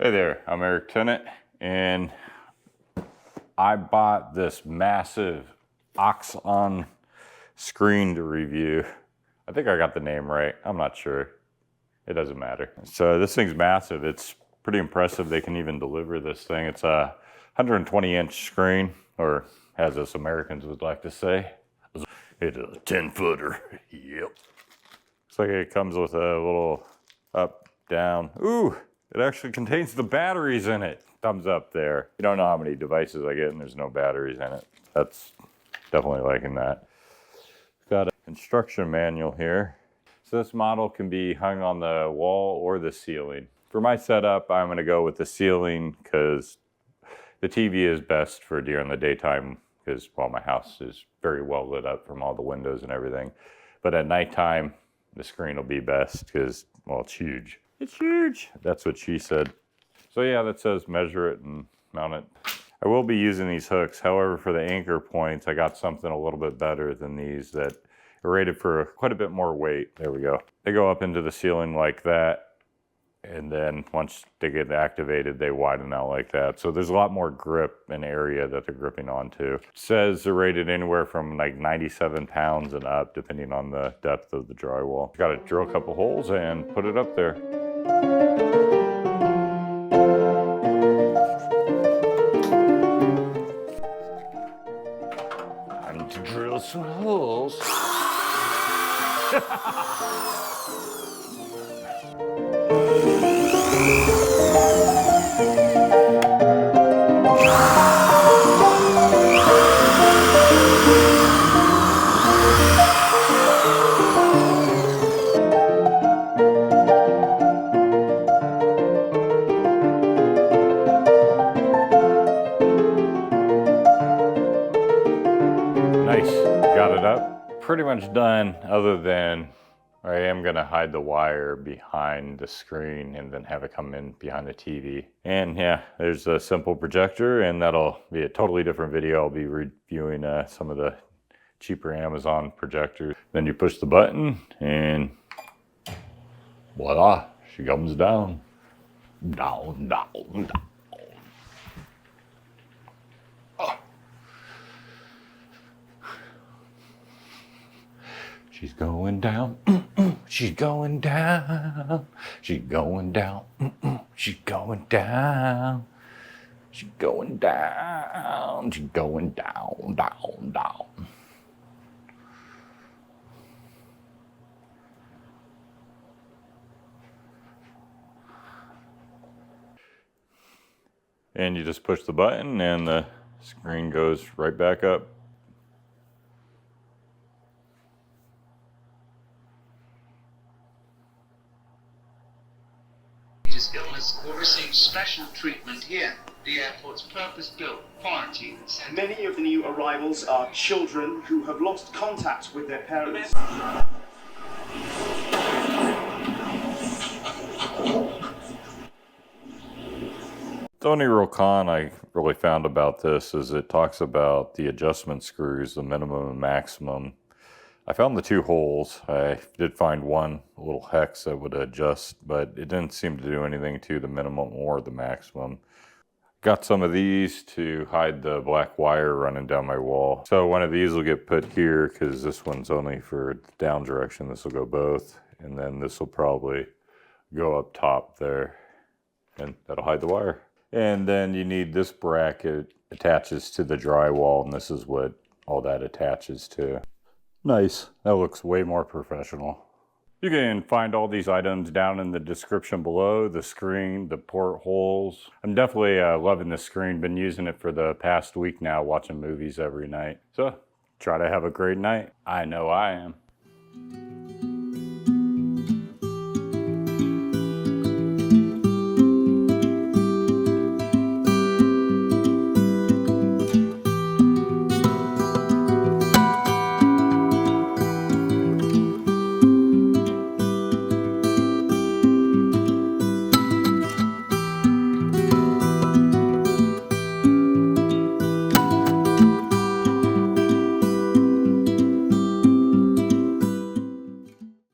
Hey there, I'm Eric Tennant, and I bought this massive Aoxun Screen to review. I think I got the name right. I'm not sure. It doesn't matter. So this thing's massive. It's pretty impressive they can even deliver this thing. It's a 120-inch screen, or as us Americans would like to say, it's a 10-footer. Yep. Looks like it comes with a little up, down. Ooh! It actually contains the batteries in it. Thumbs up there. You don't know how many devices I get and there's no batteries in it. That's definitely liking that. Got an instruction manual here. So this model can be hung on the wall or the ceiling. For my setup, I'm gonna go with the ceiling because the TV is best for during the daytime because, well, my house is very well lit up from all the windows and everything. But at nighttime, the screen will be best because, well, it's huge. It's huge. That's what she said. So yeah, that says measure it and mount it. I will be using these hooks. However, for the anchor points, I got something a little bit better than these that are rated for quite a bit more weight. There we go. They go up into the ceiling like that. And then once they get activated, they widen out like that. So there's a lot more grip and area that they're gripping onto. It says they're rated anywhere from like 97 pounds and up, depending on the depth of the drywall. Got to drill a couple holes and put it up there. Time to drill some holes. Nice, got it up. Pretty much done, other than I am gonna hide the wire behind the screen and then have it come in behind the TV. And yeah, there's a simple projector, and that'll be a totally different video. I'll be reviewing some of the cheaper Amazon projectors. Then you push the button and voila, she comes down. Down, down, down. She's going down, she's going down, she's going down, she's going down, she's going down, she's going down, down, down. And you just push the button and the screen goes right back up. Illness will receive special treatment here. The airport's purpose-built quarantine center. Many of the new arrivals are children who have lost contact with their parents. The only real con I really found about this is it talks about the adjustment screws, the minimum and maximum. I found the two holes. I did find one little hex that would adjust, but it didn't seem to do anything to the minimum or the maximum. Got some of these to hide the black wire running down my wall. So one of these will get put here because this one's only for the down direction. This will go both, and then this will probably go up top there, and that'll hide the wire. And then you need this bracket attaches to the drywall, and this is what all that attaches to. Nice. That looks way more professional. You can find all these items down in the description below, the screen, the portholes. I'm definitely loving this screen. Been using it for the past week now, watching movies every night. So try to have a great night. I know I am.